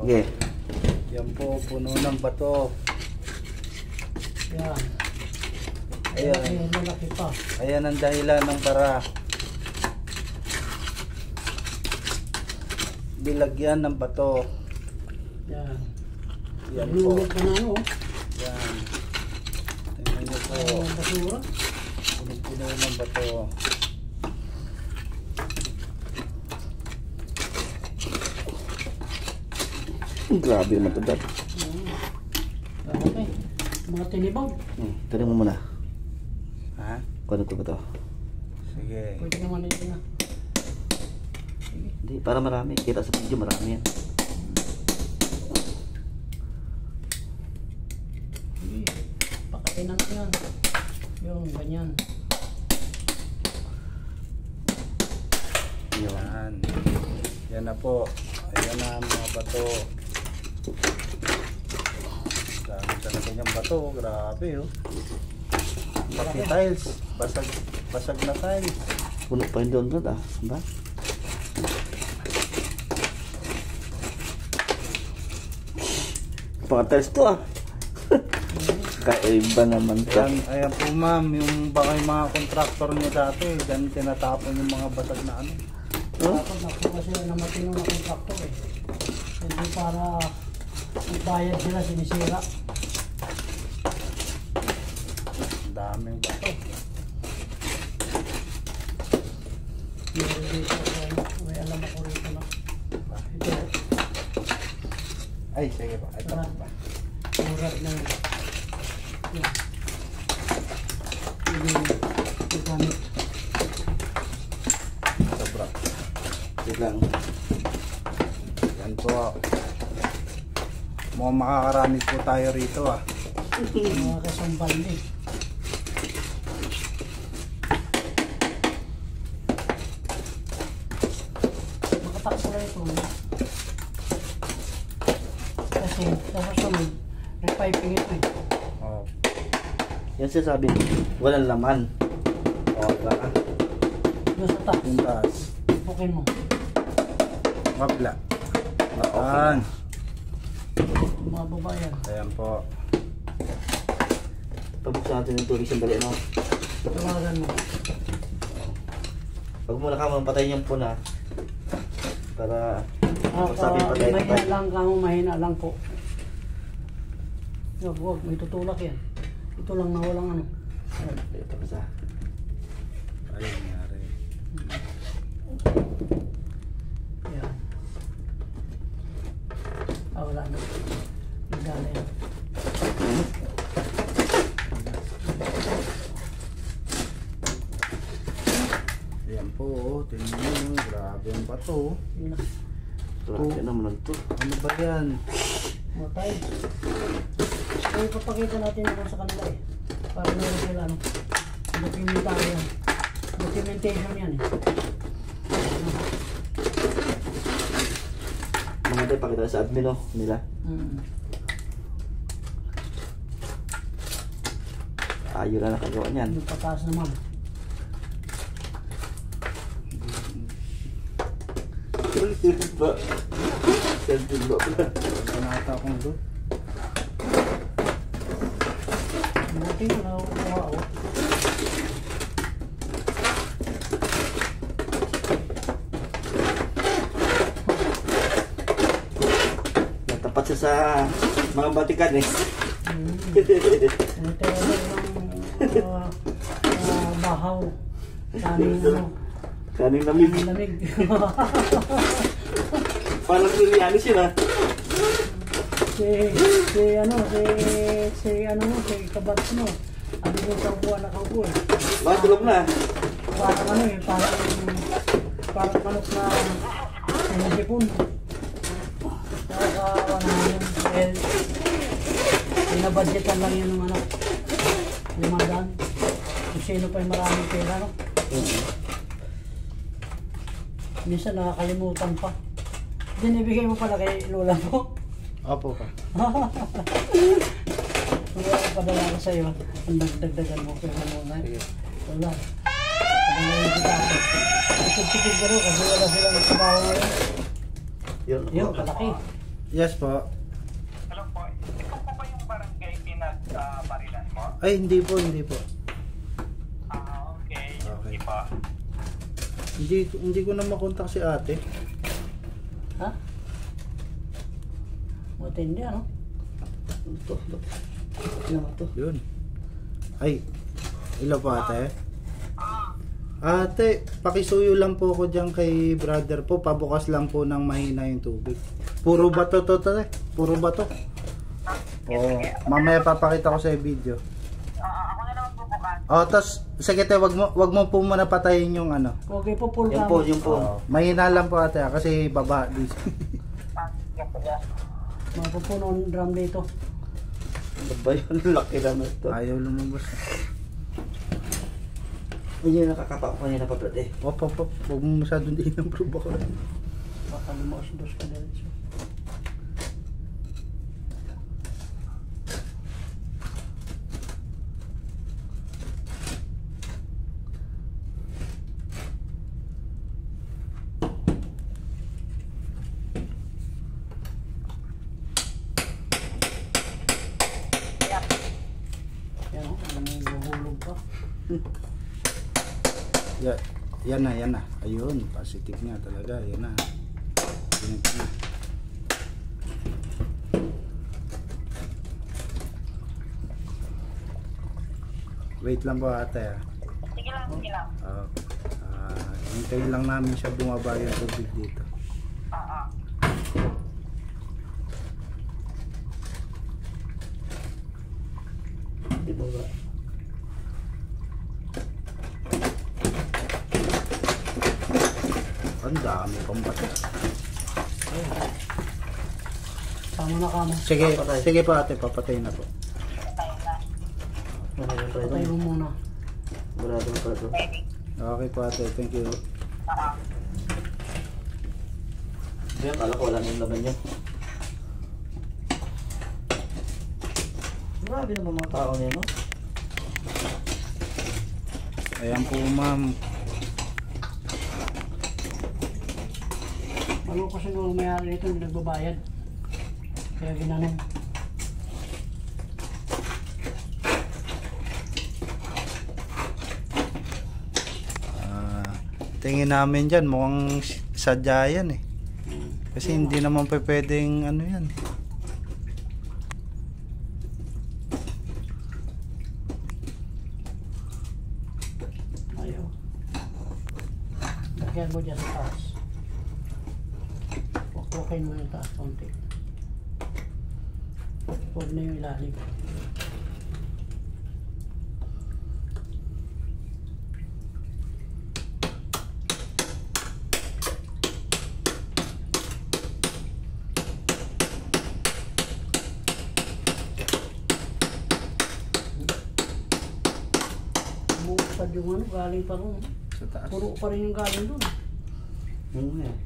Sige. Yan po, puno ng bato. Yan. Ayan. Ayan, malaki pa. Ayan ang dahilan ng para bilagyan ng bato. Yan. Yan po. Lulog na ano. Yan. Tingnan niyo po. Ang basura. Puno ng bato. Grabe naman ito, Dad. Okay. Mga tinibaw. Tari mo muna. Ha? Kunin ko ba ito? Sige. Pwede naman ito na. Hindi, para marami. Kita sa video, marami yan. Sige. Pakainan ko yan. Yung ganyan. Yan. Yan na po. Ayan na ang mga bato. Dami talaga niyang bato. Grabe oh. Pati tiles. Basag na tiles. Puno pa yun doon, Dad, ah. Ba? Pangatiles to, ah. Kaiba naman to. Ayan po ma'am, yung baka yung mga kontraktor niya dati, dyan tinatapon yung mga basag na ano. Dapat nakuha sila na matino na kontraktor eh. Hindi para magbayad sila sinisira. Ang daming bato. Meron dito, may alam ako rito na. Ito, Ay, sige pa. Ito pa. mura na yun. Yan. Ito gamit. Sobra. Wait lang. Yan po. Mukhang makakarami po tayo rito ah. Mga kasambal eh. Makatakbo na ito. Kasi sa susunod, may piping ito eh. Oh. Yan siya sabi, walang laman. O, diba ka? Doon sa taas, Yung taas. bukin mo. Mabla. Okay. Ayan. Mga babayan. Ayan po. Pabuksan natin yung tubig sandali, no? Tawagan mo. Pag muna ka mapatayin yung puna. Para Sabi patay. mahina lang ka mo, mahina lang po. Huwag, may tutulak yan. Ito lang na walang ano. Ito pa sa. Ayun nangyari. Yan. Wala na. Nagdala yan. Ayan po. Tingnan nyo. Grabe ang bato. Yun na. Grabe naman ito. Ano ba yan? Matay. So, ipapakita natin naman sa kanila eh. Para meron sila ano. Dokumentaryo. Documentation yan eh. Mga tayo, pakita sa admin, no? Nila. Ayaw na nakagawa niyan. Yung pataas naman. Ba? Selfie ba? Wala nata akong doon. Buti na nakukuha ako. Natapat siya sa mga batikan, eh. Ito lang bahaw. Kaning ano. Kaning lamig. Lamig. Parang Lilianis yun, ah. Si Kabats mo. Ano yung kaupuan na kaupo eh. Bakit tulog na? Parang ano eh, parang manok na sinasipon. Nakakawa na yun. Dahil pinabudgetan lang yun ng ano, 500. Kung sino pa yung maraming pera, no? Minsan nakakalimutan pa. Dinibigay mo pala kay lola mo. Opo pa. Kaya padala ko sa'yo, ang dagdagan mo kaya muna. Wala. Padala yung kita ako. Itugtugtug ka rin kasi wala silang trabaho ngayon. Yun, Yun, kalaki. Yes po. Hello po. Ikaw po ba yung barangay pinag-barilan mo? Ay, hindi po, hindi po. Okay. Okay. Hindi po. Hindi ko na makontak si ate. Ha? Matindi ano? Ito. Ano to? Yun. Ay, ilo po ate. Ate, pakisuyo lang po ako dyan kay brother po. Pabukas lang po ng mahina yung tubig. Puro bato to, ate. Puro bato. Oo. Mamaya papakita ko sa video. Ako na naman bubukas. Oh, tas sige te, wag mo po muna patayin yung ano. Okay po, full Yan cam. po, yung po. Oo. Mahina lang po ate kasi baba dito. Yan po yan. Mapupuno ang drum dito. Ano ba yun? Laki naman ito. Ayaw lumabas. Hindi yung nakakapa ko kanina pa, brad eh. Op. Huwag mo masyadong diin ng bro baka. Baka lumaos-dos ka diretso. Yan o, nahulog pa. Yan na. Ayun, positive nga talaga. Yan na. Connect na. Wait lang po ate. Sige lang, sige lang. Hintayin lang namin siya bumaba yung tubig dito. Di ba ba? Ang dami pang bato. Tama na kamo. Sige po ate, papatay na po. Ano yung brad? Patay mo muna. Brad, brad. Okay po ate, thank you. Kaya kala ko wala na yung laman niya. Grabe naman mga tao niya, no? Ayan po ma'am. Ano kasi nung mayari nito, hindi nagbabayad. Kaya ginanong. Tingin namin dyan, mukhang sadya yan eh. Kasi hindi naman pa pwedeng ano yan. Ayaw. Lagyan mo dyan sa taas. Wakwakin mo yung taas konti. Huwag na yung ilalim. Bukad yung ano, galing pa rin. Sa taas. Puro pa rin yung galing doon. Yung nga eh.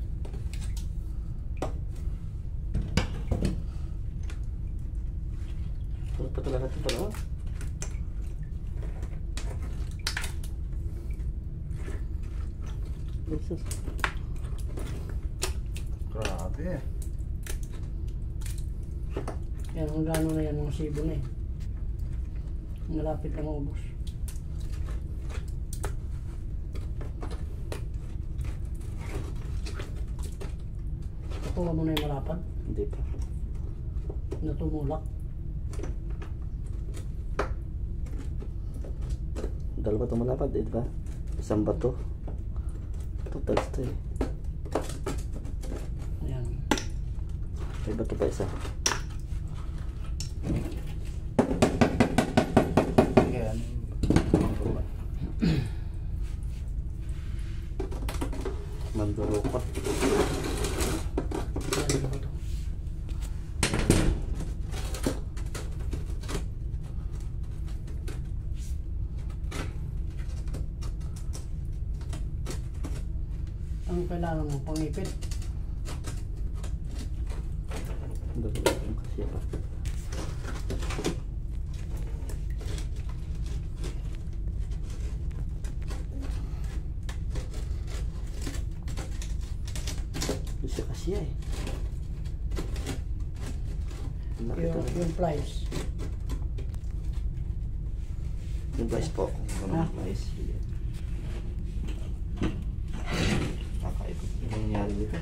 Puro pa talaga ito pala, oh. Jesus. Grabe eh. Yan, ang gano'n na yan, mga sibo na eh. Malapit na maubos. Nakuha mo na yung malapad, Hindi pa. na tumulak. Dalawa ito malapad, eh, diba? Isang bato. Total ito eh. Ayan. May bato pa isa. Ayan. Manduro pa. Ayan ba ito? Ang kailangan mo, pangipit. Dalawa yung kasi pa. Bisa kasi eh. Yung plies. Yung price po. Ah. Yung price. Kakaikot. Ano nangyari dito?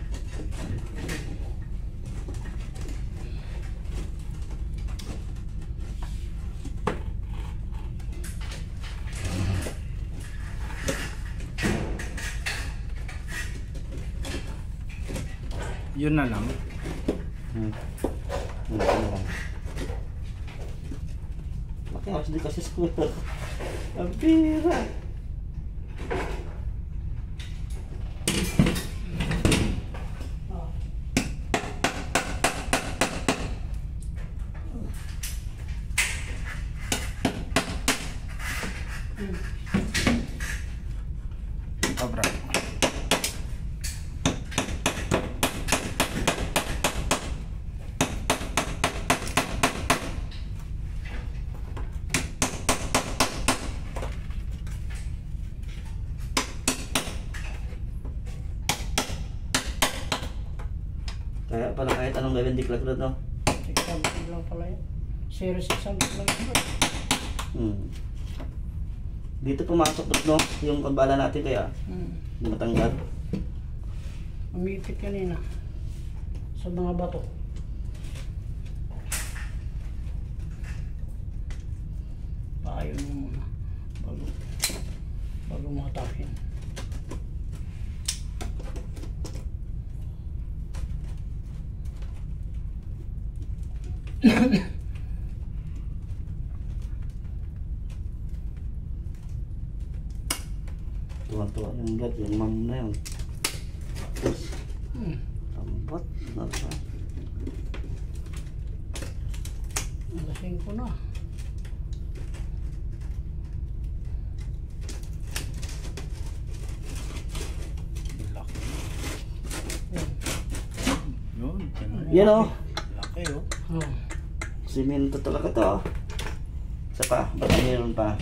Yun na lang. Ito na lang. Makiawas din kasi school. Ang pira. Sobra. Kaya pala kahit anong gawin di klaklot, no? 600 lang pala yun. 0600 lang yun. Dito pumasok, no? Yung pambala natin kaya hindi matanggal. Umipit kanina sa mga bato. Ayaw mo muna bago matakin. Tuwa-tuwa yung blood, yung mom na yun. Tapos, lambot na ba? Nalasing ko na. Laki. Yun. Yan, oh. Laki, oh. Oh. Simento talaga to. Isa pa, baka meron pa.